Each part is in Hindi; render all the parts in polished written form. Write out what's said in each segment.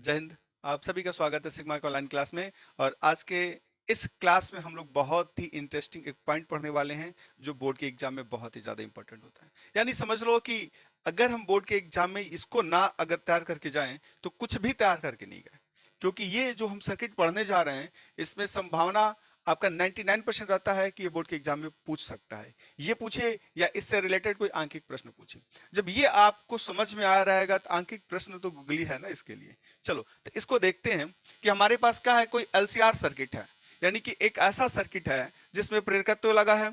जय हिंद। आप सभी का स्वागत है सिग्मा के ऑनलाइन क्लास में। और आज के इस क्लास में हम लोग बहुत ही इंटरेस्टिंग एक पॉइंट पढ़ने वाले हैं जो बोर्ड के एग्जाम में बहुत ही ज़्यादा इंपॉर्टेंट होता है। यानी समझ लो कि अगर हम बोर्ड के एग्जाम में इसको ना अगर तैयार करके जाएं तो कुछ भी तैयार करके नहीं गए, क्योंकि ये जो हम सर्किट पढ़ने जा रहे हैं इसमें संभावना आपका 99% रहता है कि ये बोर्ड के एग्जाम में पूछ सकता है। ये पूछे या इससे रिलेटेड कोई आंकिक प्रश्न पूछे। जब ये आपको समझ में आ रहेगा तो आंकिक प्रश्न तो गूगली है ना इसके लिए। चलो तो इसको देखते हैं कि हमारे पास क्या है, कोई एलसीआर सर्किट है, यानी कि एक ऐसा सर्किट है जिसमें प्रेरकत्व लगा है,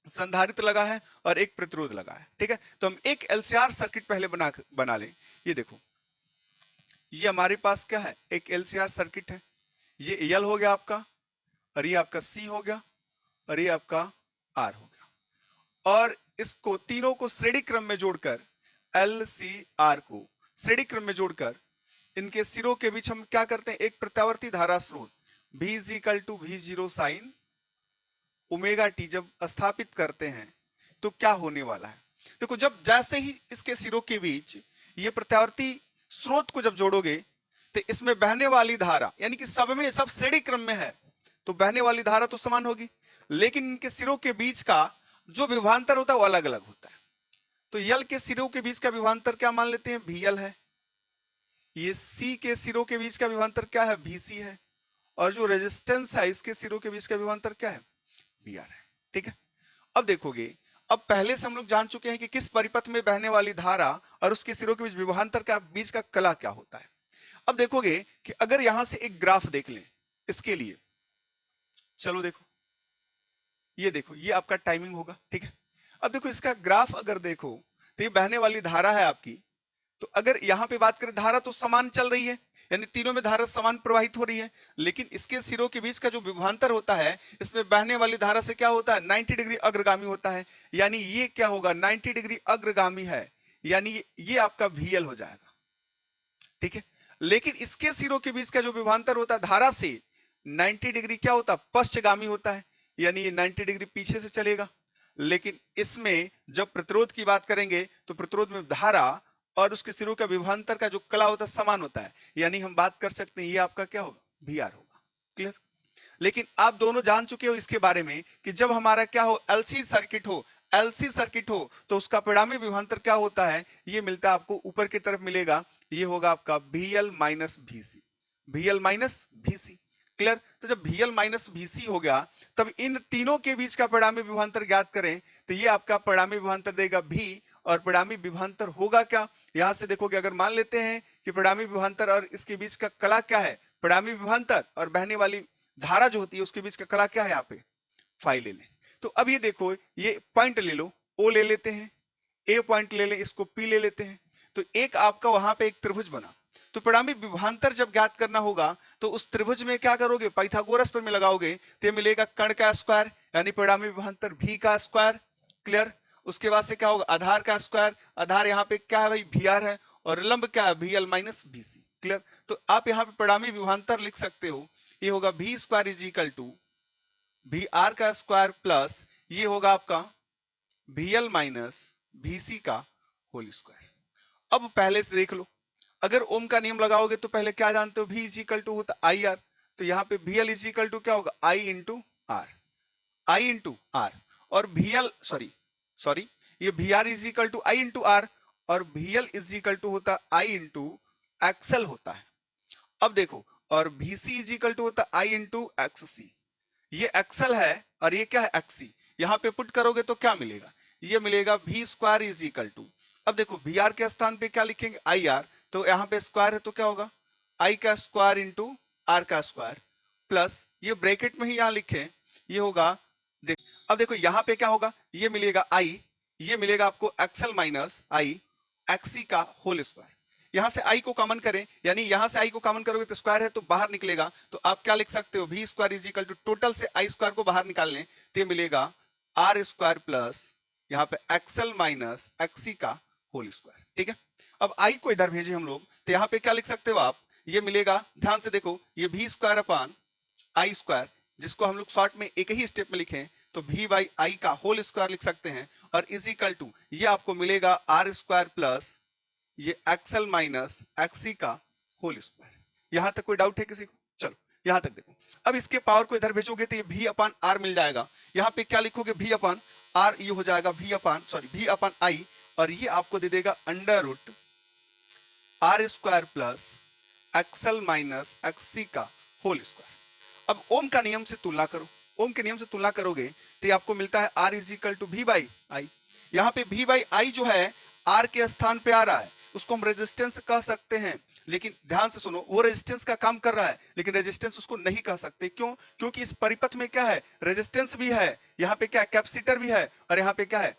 संधारित्र लगा है और एक प्रतिरोध लगा है। ठीक है, तो हम एक एलसीआर सर्किट पहले बना लें। ये देखो, ये हमारे पास क्या है, एक एलसीआर सर्किट है। ये एल हो गया आपका, और ये आपका सी हो गया, और ये आपका आर हो गया। और इसको तीनों को श्रेणी क्रम में जोड़कर, एल सी आर को श्रेणी क्रम में जोड़कर इनके सिरों के बीच हम क्या करते हैं, एक प्रत्यावर्ती धारा स्रोत V equal to V0 sine omega T जब स्थापित करते हैं तो क्या होने वाला है। देखो, जब जैसे ही इसके सिरों के बीच ये प्रत्यावर्ती स्रोत को जब जोड़ोगे तो इसमें बहने वाली धारा, यानी कि सब में सब श्रेणी क्रम में है तो बहने वाली धारा तो समान होगी, लेकिन इनके सिरों के बीच का जो विभवांतर होता है वो अलग अलग होता है। तो यल के सिरों के बीच का विभवांतर क्या मान लेते हैं, VL है। ये सी के सिरों के बीच का विभवांतर क्या है, VC है। और जो रेजिस्टेंस है इसके सिरों के बीच का विभवांतर क्या है, VR है। ठीक है, अब देखोगे, अब पहले से हम लोग जान चुके हैं कि किस परिपथ में बहने वाली धारा और उसके सिरों के बीच विभवांतर का बीच का कला क्या होता है। अब देखोगे कि अगर यहां से एक ग्राफ देख लें इसके लिए, चलो देखो, ये देखो, ये आपका टाइमिंग होगा। ठीक है, अब देखो इसका ग्राफ अगर देखो तो ये बहने वाली धारा है आपकी। तो अगर यहां पे बात करें, धारा तो समान चल रही है, यानी तीनों में धारा समान प्रवाहित हो रही है, लेकिन इसके सिरों के बीच का जो विभवांतर होता है इसमें बहने वाली धारा से क्या होता है, 90 डिग्री अग्रगामी होता है। यानी ये क्या होगा, 90 डिग्री अग्रगामी है, यानी ये आपका VL हो जाएगा। ठीक है, लेकिन इसके सिरों के बीच का जो विभवांतर होता है धारा से 90 डिग्री क्या होता है, पश्चगामी होता है, यानी ये 90 डिग्री पीछे से चलेगा। लेकिन इसमें जब प्रतिरोध की बात करेंगे तो प्रतिरोध में धारा और उसके सिरों का विभवांतर का जो कला होता है समान होता है, यानी हम बात कर सकते हैं ये आपका क्या होगा, VR होगा। क्लियर। लेकिन आप दोनों जान चुके हो इसके बारे में कि जब हमारा क्या हो, एलसी सर्किट हो तो उसका परिणामी विभवांतर क्या होता है, ये मिलता है आपको ऊपर की तरफ मिलेगा, ये होगा आपका VL minus VC, VL minus VC। Clear. तो जब VL माइनस VC हो गया तब इन तीनों के बीच का परिणामी विभवांतर ज्ञात करें तो ये आपका परिणामी विभवांतर देगा V, और परिणामी विभवांतर होगा क्या, यहां से देखोगे, अगर मान लेते हैं कि परिणामी विभवांतर और इसके बीच का कला क्या है, परिणामी विभवांतर और बहने वाली धारा जो होती है उसके बीच का कला क्या है, यहाँ पे फाई ले लें। तो अब ये देखो, ये पॉइंट ले लो, O ले लेते हैं, A पॉइंट ले लें, इसको P ले लेते हैं, तो एक आपका वहां पे एक त्रिभुज बना। तो परिणामी विभवांतर जब ज्ञात करना होगा तो उस त्रिभुज में क्या करोगे, पाइथागोरस पर में लगाओगे तो मिलेगा कर्ण का स्क्वायर, यानी परिणामी विभवांतर V का स्क्वायर। क्लियर। उसके बाद से क्या होगा, आधार का स्क्वायर, आधार यहाँ पे क्या है भाई, VR है, और लंब क्या है, VL माइनस VC। क्लियर। तो आप यहाँ पे परिणामी विभवांतर लिख सकते हो, ये होगा V square is equal to VR का स्क्वायर प्लस ये होगा आपका VL माइनस VC का होल स्क्वायर। अब पहले से देख लो, अगर ओम का नियम लगाओगे तो पहले क्या जानते हो, V इज इक्वल टू होता IR, तो यहाँ पे VL इज इक्वल टू क्या होगा, I इंटू R, और VL सॉरी ये VR is equal to I into R, और VL इज इक्वल टू होता I इंटू एक्सएल होता है। अब देखो, और VC इज इक्वल टू होता I इंटू XC, ये एक्सएल है और ये क्या है, XC। यहाँ पे पुट करोगे तो क्या मिलेगा, ये मिलेगा V square is equal to, अब देखो VR के स्थान पे क्या लिखेंगे, IR, तो यहाँ पे स्क्वायर है तो क्या होगा, I का स्क्वायर इंटू R का स्क्वायर, प्लस ये ब्रैकेट में ही यहाँ लिखे, ये होगा, अब देखो यहाँ पे क्या होगा, ये मिलेगा I, ये मिलेगा आपको XL माइनस I XC का होल स्क्वायर। यहां से I को कॉमन करें, यानी यहां से I को कॉमन करोगे तो स्क्वायर है तो बाहर निकलेगा, तो आप क्या लिख सकते हो, V square is equal to, total से I स्क्वायर को बाहर निकाल लें तो ये मिलेगा R स्क्वायर प्लस यहाँ पे XL माइनस XC का होल स्क्वायर। ठीक है, अब I को इधर भेजे हम लोग तो यहाँ पे क्या लिख सकते हो आप, ये मिलेगा, ध्यान से देखो, ये V square upon I square, जिसको हम लोग शॉर्ट में एक ही स्टेप में लिखें तो V बाई I का होल स्क्वायर लिख सकते हैं, और इज इक्वल टू ये आपको मिलेगा R स्क्वायर प्लस ये XL माइनस XC का होल स्क्वायर। यहां तक कोई डाउट है किसी को? चलो यहां तक देखो। अब इसके पावर को इधर भेजोगे तो ये v अपान आर मिल जाएगा। यहाँ पे क्या लिखोगे? v अपान आर, ये हो जाएगा v अपान आई, और ये आपको दे देगा under root R square plus XL minus XC का होल स्क्वायर। अब ओम का नियम से तुलना करो। ओम के नियम से तुलना करोगे तो ये आपको मिलता है R is equal to V by I. यहाँ पे वी बाई आई जो है आर के स्थान पे आ रहा है, उसको हम रेजिस्टेंस कह सकते हैं, लेकिन ध्यान से सुनो, वो रेजिस्टेंस का काम कर रहा है लेकिन रेजिस्टेंस उसको नहीं कह सकते। क्यों? क्योंकि इस परिपथ में क्या है? रेजिस्टेंस भी है, यहाँ पे क्या है? कैपेसिटर भी है, और यहाँ पे क्या है?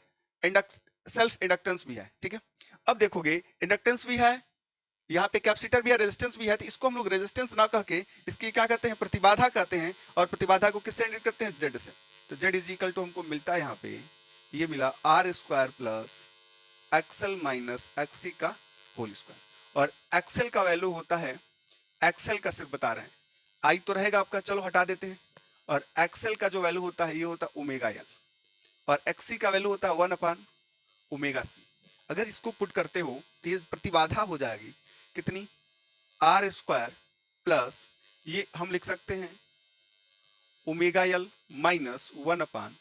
सेल्फ इंडक्टेंस भी है। ठीक है, अब देखोगे इंडक्टेंस भी है, यहाँ पे कैपेसिटर भी है, रेजिस्टेंस भी है, तो इसको हम लोग रेजिस्टेंस ना कह के इसकी क्या कहते हैं? प्रतिबाधा कहते हैं। और प्रतिबाधा को किससे इंडिकेट करते हैं? जेड से। तो जेड इज इक्वल टू हमको मिलता है यहाँ पे, ये मिला R square plus XL minus XC का होल स्क्वायर। और एक्सएल का वैल्यू होता है, एक्सएल का सिर्फ बता रहे हैं, आई तो रहेगा आपका, चलो हटा देते हैं, और एक्सएल का जो वैल्यू होता है ये होता है ओमेगा एल, और एक्ससी का वैल्यू होता है 1 अपान ओमेगा सी। अगर इसको पुट करते हो तो ये प्रतिबाधा हो जाएगी कितनी? आर स्क्वायर प्लस ये हम लिख सकते हैं omega L minus 1 upon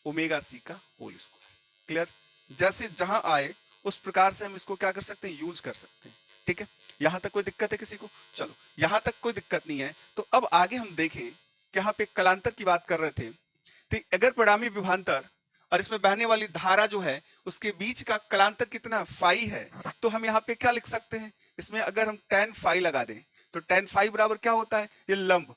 omega C का होल स्क्वायर। क्लियर? जैसे जहां आए उस प्रकार से हम इसको क्या कर सकते हैं? यूज कर सकते हैं। ठीक है, यहां तक कोई दिक्कत है किसी को? चलो यहां तक कोई दिक्कत नहीं है, तो अब आगे हम देखें कि यहाँ पे कलांतर की बात कर रहे थे, तो अगर परिणामी विभवांतर और इसमें बहने वाली धारा जो है उसके बीच का कलांतर कितना? फाई है। तो हम यहाँ पे क्या लिख सकते हैं? इसमें अगर हम tan फाई लगा दें तो tan फाई बराबर क्या होता है? ये लंब।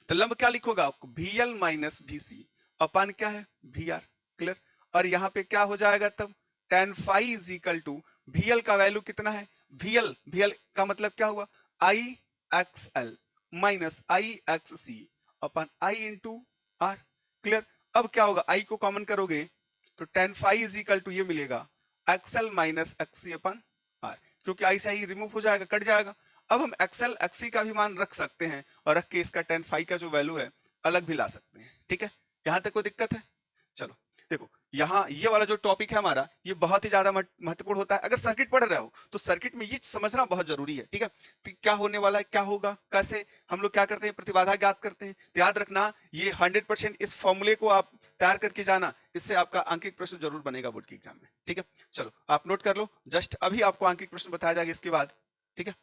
तो लंब क्या लिखोगा आपको? VL माइनस VC अपान क्या है? VR। क्लियर? और यहाँ पे क्या हो जाएगा तब? tan phi is equal to VL का वैल्यू कितना है? VL का मतलब क्या हुआ? IXL minus IXC upon I into R। Clear? अब क्या होगा? I को कॉमन करोगे तो tan phi is equal to ये मिलेगा XL minus XC upon R, क्योंकि I से I रिमूव हो जाएगा, कट जाएगा। अब हम XL XC का भी मान रख सकते हैं और रख के इसका tan फाई का जो वैल्यू है अलग भी ला सकते हैं। ठीक है, यहां तक कोई दिक्कत है? चलो देखो, यहाँ ये वाला जो टॉपिक है हमारा ये बहुत ही ज्यादा महत्वपूर्ण होता है। अगर सर्किट पढ़ रहे हो तो सर्किट में ये समझना बहुत जरूरी है। ठीक है, तो क्या होने वाला है, क्या होगा, कैसे हम लोग क्या करते हैं? प्रतिबाधा ज्ञात करते हैं। तो याद रखना ये 100% इस फॉर्मूले को आप तैयार करके जाना, इससे आपका अंकित प्रश्न जरूर बनेगा बोर्ड के एग्जाम में। ठीक है, चलो आप नोट कर लो, जस्ट अभी आपको अंकित प्रश्न बताया जाएगा इसके बाद। ठीक है।